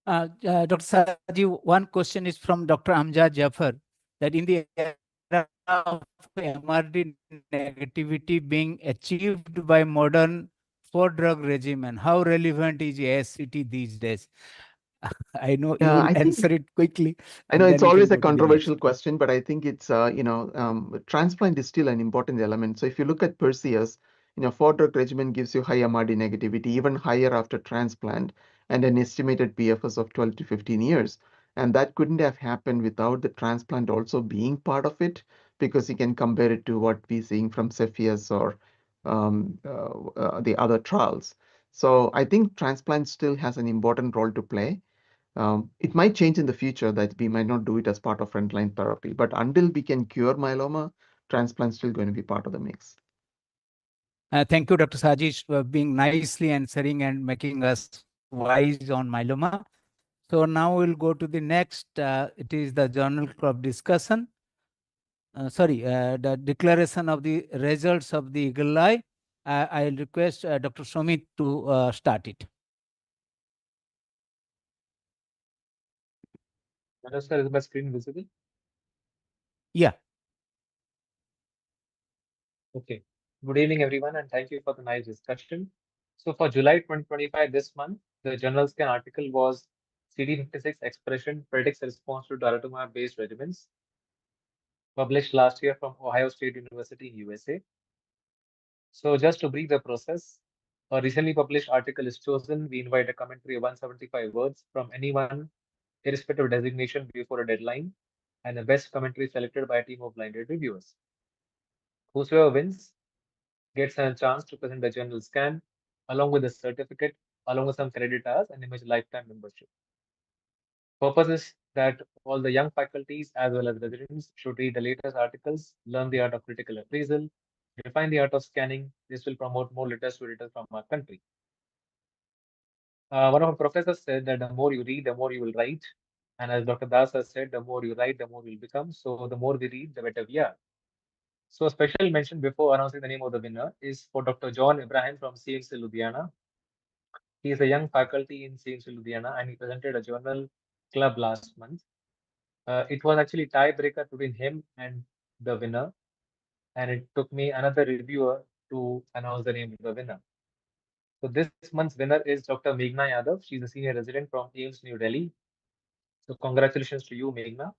Dr. Saji, one question is from Dr. Amjad Jafar, that in the era of MRD negativity being achieved by modern 4-drug regimen, how relevant is ASCT these days? I know you will answer it quickly. I know it's always a controversial question, but I think it's, transplant is still an important element. So if you look at Perseus, 4-drug regimen gives you high MRD negativity, even higher after transplant, and an estimated PFS of 12 to 15 years. And that couldn't have happened without the transplant also being part of it, because you can compare it to what we're seeing from Cepheus or the other trials. So I think transplant still has an important role to play. It might change in the future that we might not do it as part of frontline therapy, but until we can cure myeloma, transplant is still going to be part of the mix. Thank you, Dr. Saji, for being nicely answering and making us wise on myeloma. So now we'll go to the next. It is the journal club discussion. the declaration of the results of the Eagle Eye. I'll request Dr. Sumit to start it. Hello, sir. Is my screen visible? Yeah. Okay. Good evening, everyone, and thank you for the nice discussion. So for July 2025, this month, the Journal Scan article was CD56 expression predicts response to daratumumab-based regimens, published last year from Ohio State University in USA. So just to brief the process, a recently published article is chosen. We invite a commentary of 175 words from anyone, irrespective of designation, before a deadline, and the best commentary selected by a team of blinded reviewers. Whosoever wins gets a chance to present the Journal Scan along with a certificate, along with some credit hours and image lifetime membership. Purpose is that all the young faculties as well as residents should read the latest articles, learn the art of critical appraisal, refine the art of scanning. This will promote more letters to editors from our country. One of our professors said that the more you read, the more you will write. And as Dr. Das has said, the more you write, the more you will become. So the more we read, the better we are. So a special mention before announcing the name of the winner is for Dr. John Ibrahim from CMC Ludhiana. He is a young faculty in CMC Ludhiana and he presented a journal club last month. It was actually tiebreaker between him and the winner. And it took me another reviewer to announce the name of the winner. So this month's winner is Dr. Meghna Yadav. She's a senior resident from AIIMS New Delhi. So congratulations to you, Meghna.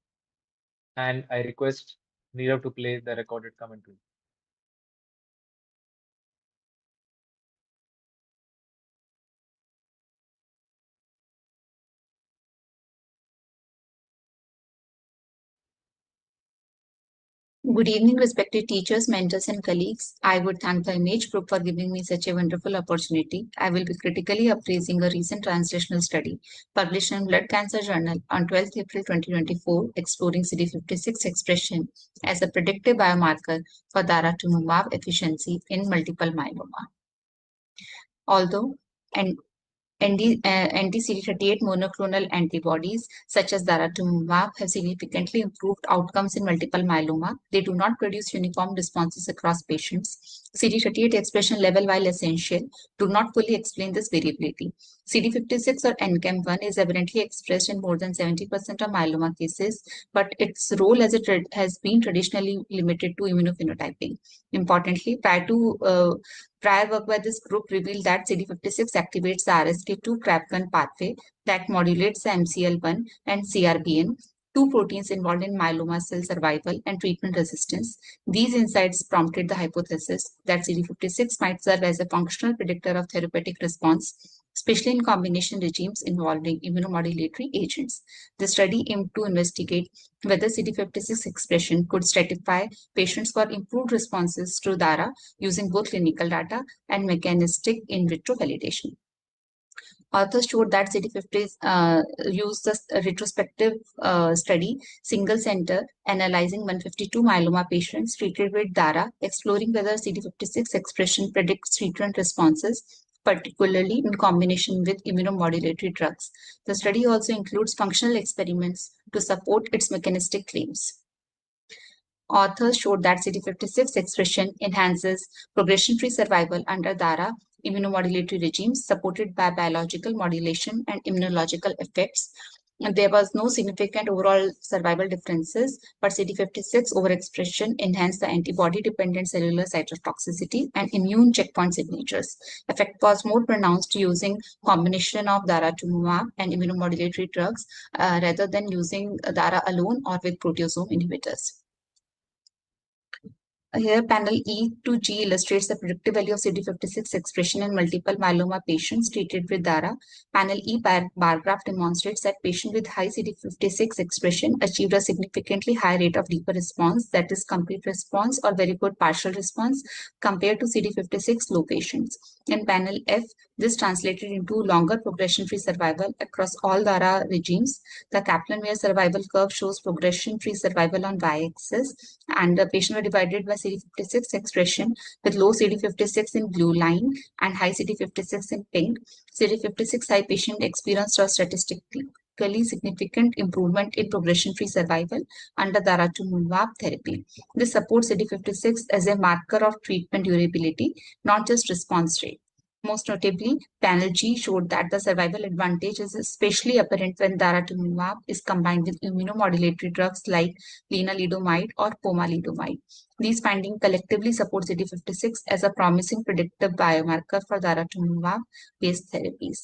And I request Nirav to play the recorded commentary. Good evening, respected teachers, mentors, and colleagues. I would thank the Image Group for giving me such a wonderful opportunity. I will be critically appraising a recent translational study published in Blood Cancer Journal on 12th April 2024, exploring CD56 expression as a predictive biomarker for daratumumab efficiency in multiple myeloma. Although anti-CD38 monoclonal antibodies such as daratumumab have significantly improved outcomes in multiple myeloma, they do not produce uniform responses across patients. CD38 expression level, while essential, do not fully explain this variability. CD56 or NCAM1 is evidently expressed in more than 70% of myeloma cases, but its role as it has been traditionally limited to immunophenotyping. Importantly, prior work by this group revealed that CD56 activates the RSK2-CRAB1 pathway that modulates the MCL1 and CRBN, two proteins involved in myeloma cell survival and treatment resistance. These insights prompted the hypothesis that CD56 might serve as a functional predictor of therapeutic response, especially in combination regimes involving immunomodulatory agents. The study aimed to investigate whether CD56 expression could stratify patients for improved responses to DARA using both clinical data and mechanistic in vitro validation. Authors showed that CD50 used the retrospective study, single center, analyzing 152 myeloma patients treated with DARA, exploring whether CD56 expression predicts treatment responses, particularly in combination with immunomodulatory drugs. The study also includes functional experiments to support its mechanistic claims. Authors showed that CD56 expression enhances progression-free survival under DARA immunomodulatory regimes supported by biological modulation and immunological effects. And there was no significant overall survival differences, but CD56 overexpression enhanced the antibody-dependent cellular cytotoxicity and immune checkpoint signatures. Effect was more pronounced using combination of daratumumab and immunomodulatory drugs rather than using DARA alone or with proteasome inhibitors. Here, panel E to G illustrates the predictive value of CD56 expression in multiple myeloma patients treated with DARA. Panel E bar graph demonstrates that patients with high CD56 expression achieved a significantly high rate of deeper response, that is complete response or very good partial response, compared to CD56 low patients. In panel F, this translated into longer progression-free survival across all DARA regimes. The Kaplan-Meier survival curve shows progression-free survival on y-axis, and the patients were divided by CD56 expression with low CD56 in blue line and high CD56 in pink. CD56 high patient experienced a statistically statistically significant improvement in progression-free survival under daratumumab therapy. This supports CD56 as a marker of treatment durability, not just response rate. Most notably, panel G showed that the survival advantage is especially apparent when daratumumab is combined with immunomodulatory drugs like lenalidomide or pomalidomide. These findings collectively support CD56 as a promising predictive biomarker for daratumumab-based therapies.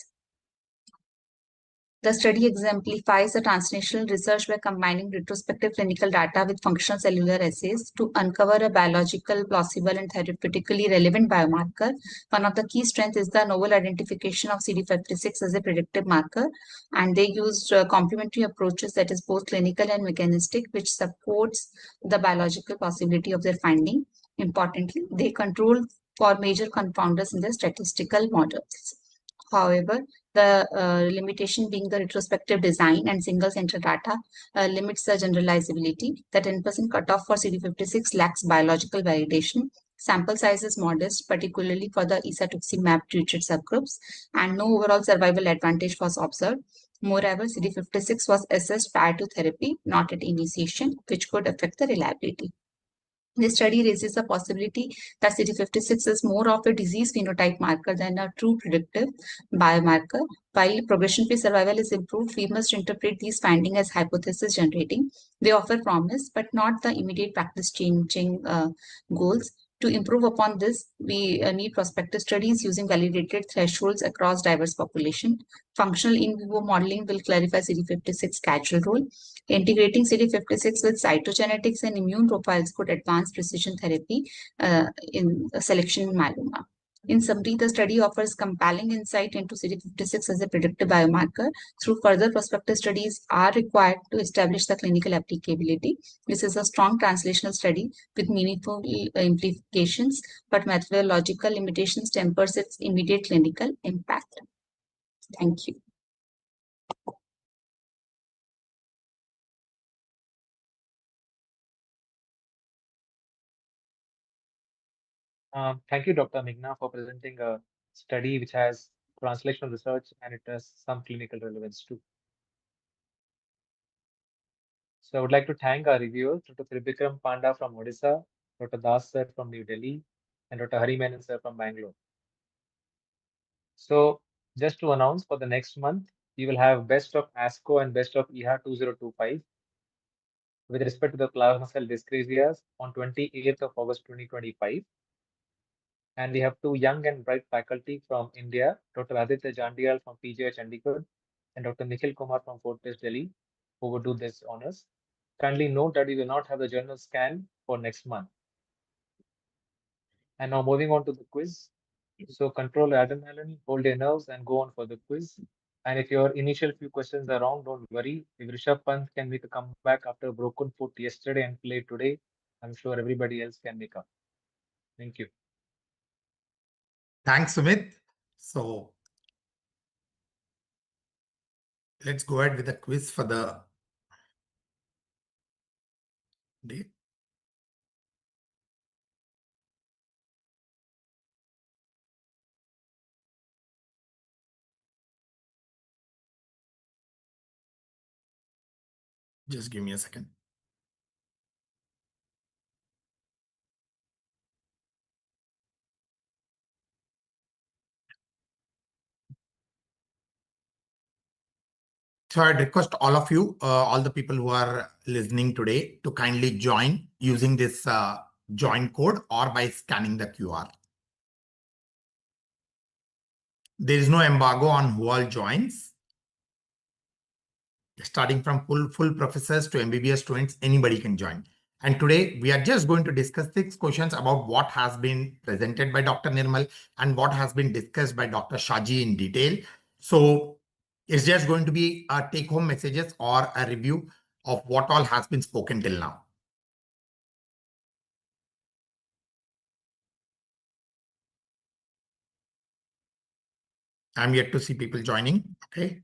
The study exemplifies the translational research by combining retrospective clinical data with functional cellular assays to uncover a biological, plausible, and therapeutically relevant biomarker. One of the key strengths is the novel identification of CD56 as a predictive marker, and they used complementary approaches, that is both clinical and mechanistic, which supports the biological possibility of their finding. Importantly, they control for major confounders in their statistical models. However, the limitation being the retrospective design and single center data limits the generalizability. The 10% cutoff for CD56 lacks biological validation. Sample size is modest, particularly for the isatuximab treated subgroups, and no overall survival advantage was observed. Moreover, CD56 was assessed prior to therapy, not at initiation, which could affect the reliability. This study raises the possibility that CD56 is more of a disease phenotype marker than a true predictive biomarker. While progression-free survival is improved, we must interpret these findings as hypothesis generating. They offer promise, but not the immediate practice-changing goals. To improve upon this, we need prospective studies using validated thresholds across diverse population. Functional in vivo modeling will clarify CD56 causal role. Integrating CD56 with cytogenetics and immune profiles could advance precision therapy in selection myeloma. In summary, the study offers compelling insight into CD56 as a predictive biomarker. Through further prospective studies are required to establish the clinical applicability. This is a strong translational study with meaningful implications, but methodological limitations tempers its immediate clinical impact. Thank you. Thank you, Dr. Meghna, for presenting a study which has translational research and it has some clinical relevance too. So I would like to thank our reviewers, Dr. Tribikram Panda from Odisha, Dr. Das sir from New Delhi, and Dr. Hari Menon sir from Bangalore. So just to announce, for the next month, we will have Best of ASCO and Best of EHA 2025 with respect to the plasma cell dyscrasias on 28th of August 2025. And we have two young and bright faculty from India, Dr. Aditya Jandial from PGI Chandigarh and Dr. Nikhil Kumar from Fortis Delhi, who will do this honors. Kindly note that we will not have the journal scan for next month. And now moving on to the quiz. So control your adrenaline, hold your nerves and go on for the quiz. And if your initial few questions are wrong, don't worry. If Rishabh Pant can make a comeback after a broken foot yesterday and play today, I'm sure everybody else can make up. Thank you. Thanks, Sumit. So let's go ahead with the quiz for the day. Just give me a second. So I'd request all of you, all the people who are listening today, to kindly join using this join code or by scanning the QR. There is no embargo on who all joins. Starting from full professors to MBBS students, anybody can join. And today we are just going to discuss 6 questions about what has been presented by Dr. Nirmal and what has been discussed by Dr. Shaji in detail. So it's just going to be a take-home messages or a review of what all has been spoken till now. I'm yet to see people joining. Okay.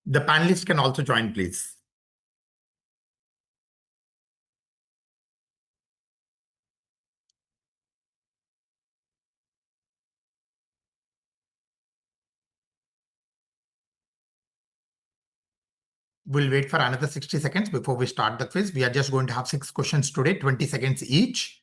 The panelists can also join, please. we'll wait for another 60 seconds before we start the quiz. We are just going to have 6 questions today, 20 seconds each.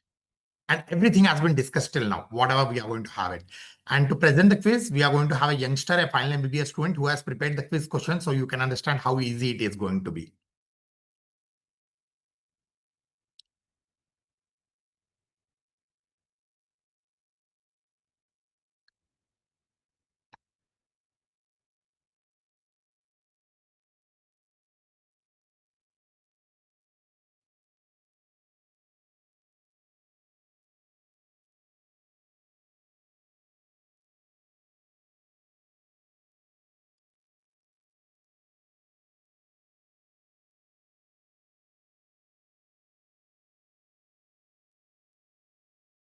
And everything has been discussed till now, whatever we are going to have it. And to present the quiz, we are going to have a youngster, a final MBBS student who has prepared the quiz question so you can understand how easy it is going to be.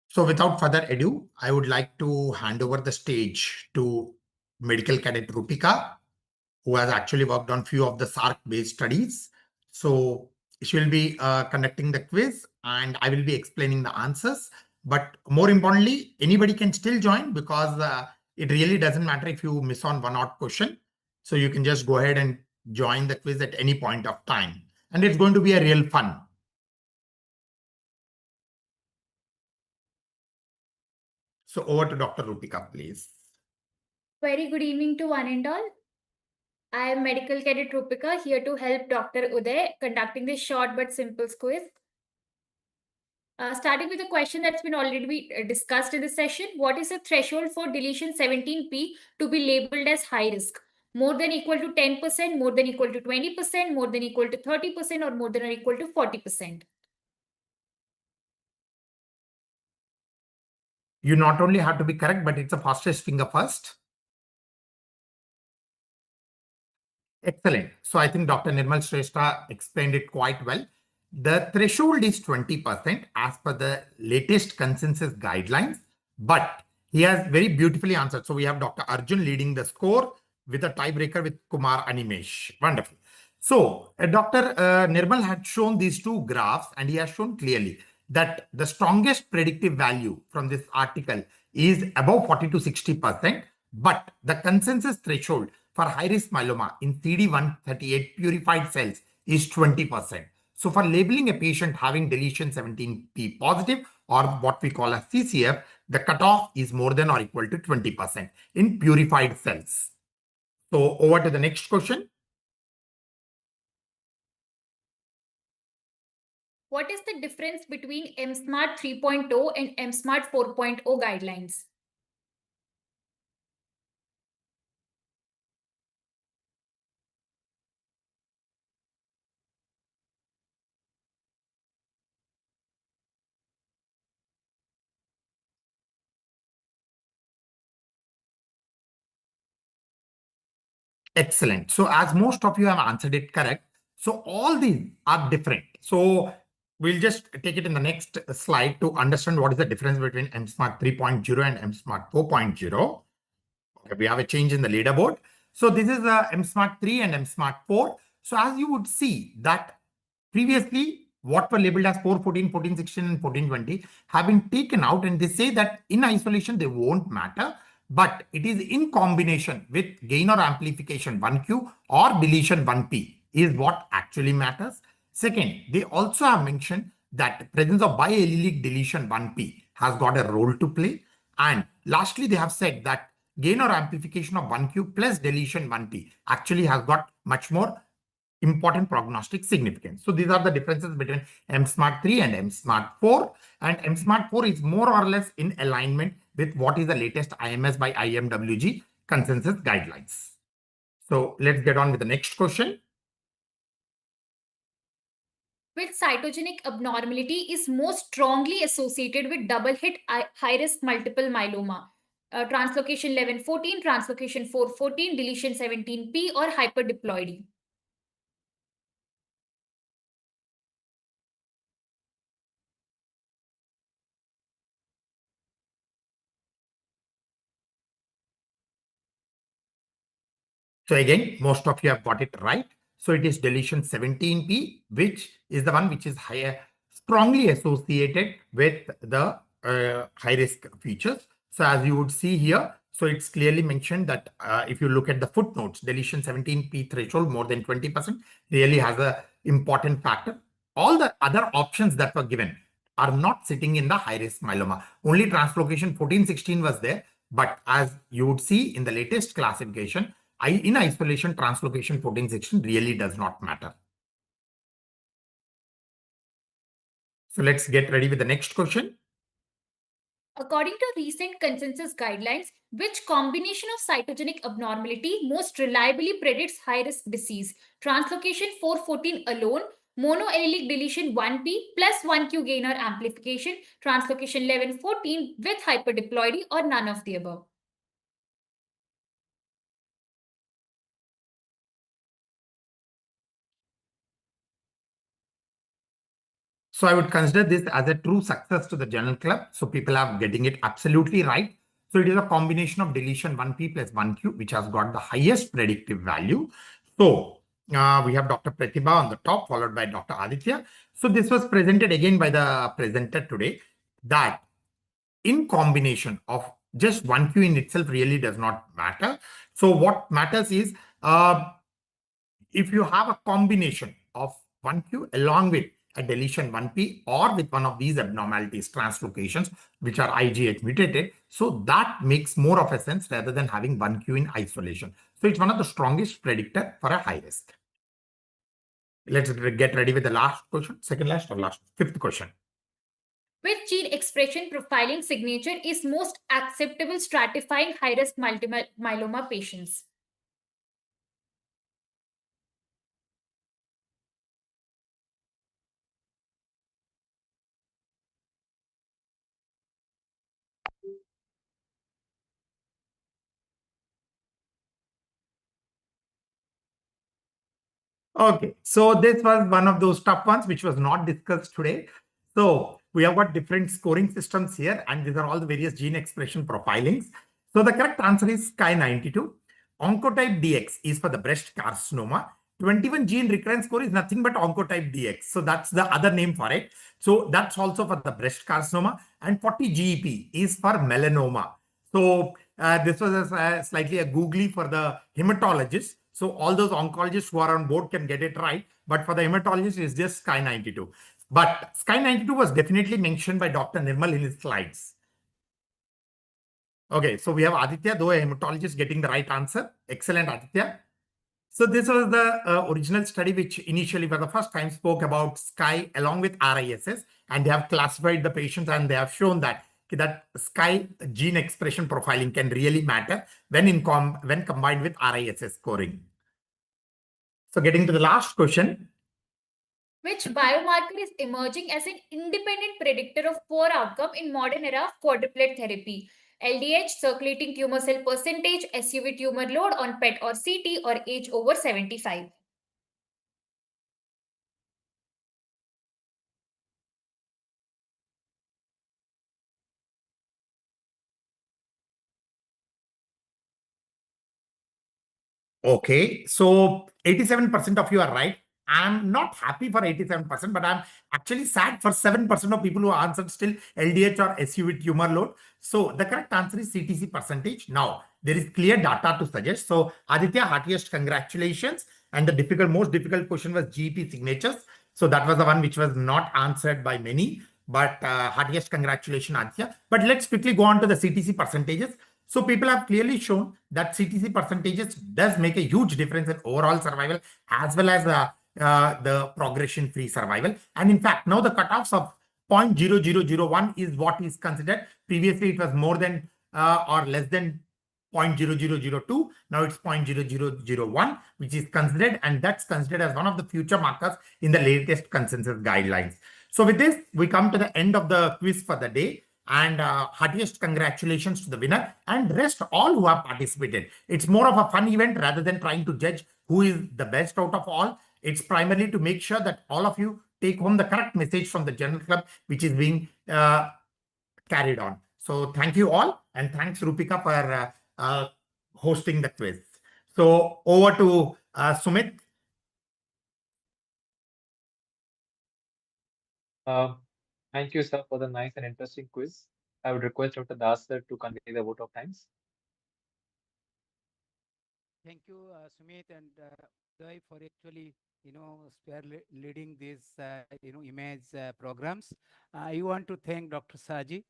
So without further ado, I would like to hand over the stage to medical cadet Rupika, who has actually worked on few of the SARC-based studies. So she will be conducting the quiz and I will be explaining the answers. But more importantly, anybody can still join because it really doesn't matter if you miss on one odd question. So you can just go ahead and join the quiz at any point of time. And it's going to be a real fun. So over to Dr. Rupika, please. Very good evening to one and all. I am Medical Cadet Rupika, here to help Dr. Uday conducting this short but simple quiz. Starting with a question that's been already discussed in this session. What is the threshold for deletion 17p to be labeled as high risk? More than equal to 10%, more than equal to 20%, more than equal to 30%, or more than or equal to 40%? You not only have to be correct, but it's the fastest finger first. Excellent. So I think Dr. Nirmal Shrestha explained it quite well. The threshold is 20% as per the latest consensus guidelines, but he has very beautifully answered. So we have Dr. Arjun leading the score with a tiebreaker with Kumar Animesh. Wonderful. So Dr. Nirmal had shown these two graphs and he has shown clearly that the strongest predictive value from this article is above 40 to 60%, but the consensus threshold for high-risk myeloma in CD138 purified cells is 20%. So for labeling a patient having deletion 17p positive or what we call a CCF, the cutoff is more than or equal to 20% in purified cells. So over to the next question. What is the difference between MSMART 3.0 and MSMART 4.0 guidelines? Excellent. So as most of you have answered it correct, so all these are different. So we'll just take it in the next slide to understand what is the difference between MSMART 3.0 and MSMART 4.0. Okay, we have a change in the leaderboard. So this is MSMART 3 and MSMART 4. So as you would see that previously what were labeled as 414, 1416 and 1420 have been taken out, and they say that in isolation they won't matter, but it is in combination with gain or amplification 1q or deletion 1p is what actually matters. Second, they also have mentioned that presence of biallelic deletion 1p has got a role to play. And lastly, they have said that gain or amplification of 1q plus deletion 1p actually has got much more important prognostic significance. So these are the differences between MSMART 3 and MSMART 4. And MSMART 4 is more or less in alignment with what is the latest IMS by IMWG consensus guidelines. So let's get on with the next question. Which cytogenic abnormality is most strongly associated with double hit high-risk multiple myeloma? Translocation 1114, translocation 414, deletion 17p, or hyperdiploidy? So again, most of you have got it right. So it is deletion 17p, which is the one which is higher, strongly associated with the high risk features. So as you would see here, So it's clearly mentioned that if you look at the footnotes, deletion 17p threshold more than 20% really has a important factor. All the other options that were given are not sitting in the high-risk myeloma. Only translocation 14-16 was there. But as you would see in the latest classification, in isolation, translocation 14-16 really does not matter. So let's get ready with the next question. According to recent consensus guidelines, which combination of cytogenic abnormality most reliably predicts high-risk disease? Translocation 414 alone, monoallelic deletion 1p plus 1q gainer amplification, translocation 1114 with hyperdiploidy, or none of the above? So I would consider this as a true success to the Journal Club. So people are getting it absolutely right. So it is a combination of deletion 1p plus 1q, which has got the highest predictive value. So we have Dr. Pratibha on the top, followed by Dr. Aditya. So this was presented again by the presenter today, that in combination of just 1q in itself really does not matter. So what matters is if you have a combination of 1q along with a deletion 1p or with one of these abnormalities, translocations, which are IGH mutated, so that makes more of a sense rather than having 1q in isolation. So it's one of the strongest predictor for a high risk. Let's get ready with the last question, second last or last, fifth question. Which gene expression profiling signature is most acceptable stratifying high-risk multiple myeloma patients? Okay, so this was one of those tough ones which was not discussed today. So we have got different scoring systems here, and these are all the various gene expression profilings. So the correct answer is Sky92. Oncotype DX is for the breast carcinoma. 21 gene recurrence score is nothing but Oncotype DX. So that's the other name for it. So that's also for the breast carcinoma. And 40 GEP is for melanoma. So this was slightly a googly for the hematologists. So all those oncologists who are on board can get it right. But for the hematologist, it's just Sky92. But Sky92 was definitely mentioned by Dr. Nirmal in his slides. Okay, so we have Aditya, though a hematologist, getting the right answer. Excellent, Aditya. So this was the original study which initially for the first time spoke about Sky along with RISS, and they have classified the patients and they have shown that Sky gene expression profiling can really matter when combined with RISS scoring. So getting to the last question. Which biomarker is emerging as an independent predictor of poor outcome in modern era of quadruplet therapy? LDH, circulating tumor cell percentage, SUV tumor load on PET or CT, or age over 75? Okay, so 87% of you are right. I'm not happy for 87%, but I'm actually sad for 7% of people who answered still LDH or SUV tumor load. So the correct answer is CTC percentage. Now, there is clear data to suggest. So Aditya, heartiest congratulations. And the most difficult question was GEP signatures. So that was the one which was not answered by many, but heartiest congratulations, Aditya. But let's quickly go on to the CTC percentages. So people have clearly shown that CTC percentages does make a huge difference in overall survival as well as the progression-free survival. And in fact, now the cutoffs of 0.0001 is what is considered. Previously, it was more than or less than 0.0002. Now it's 0.0001, which is considered, and that's considered as one of the future markers in the latest consensus guidelines. So with this, we come to the end of the quiz for the day. And heartiest congratulations to the winner and rest all who have participated. It's more of a fun event rather than trying to judge who is the best out of all. It's primarily to make sure that all of you take home the correct message from the Journal Club, which is being carried on. So thank you all, and thanks Rupika for hosting the quiz. So over to Sumit. Thank you, sir, for the nice and interesting quiz. I would request Dr. Das sir to convey the vote of thanks. Thank you, Sumit and Uday for actually, leading these, image programs. I want to thank Dr. Saji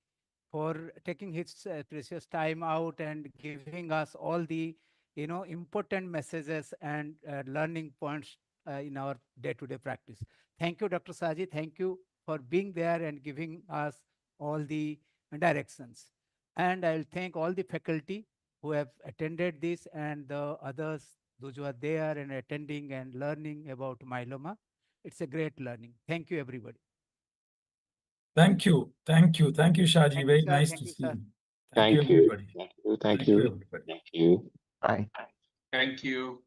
for taking his precious time out and giving us all the, important messages and learning points in our day-to-day practice. Thank you, Dr. Saji. Thank you for being there and giving us all the directions. And I'll thank all the faculty who have attended this and the others, those who are there and attending and learning about myeloma. It's a great learning. Thank you, everybody. Thank you. Thank you. Thank you, Shaji. Thank you, Very sir. nice Thank to you, see sir. you. Thank you. everybody. Thank you. Thank you, you. everybody. Thank you. Bye. Thank you.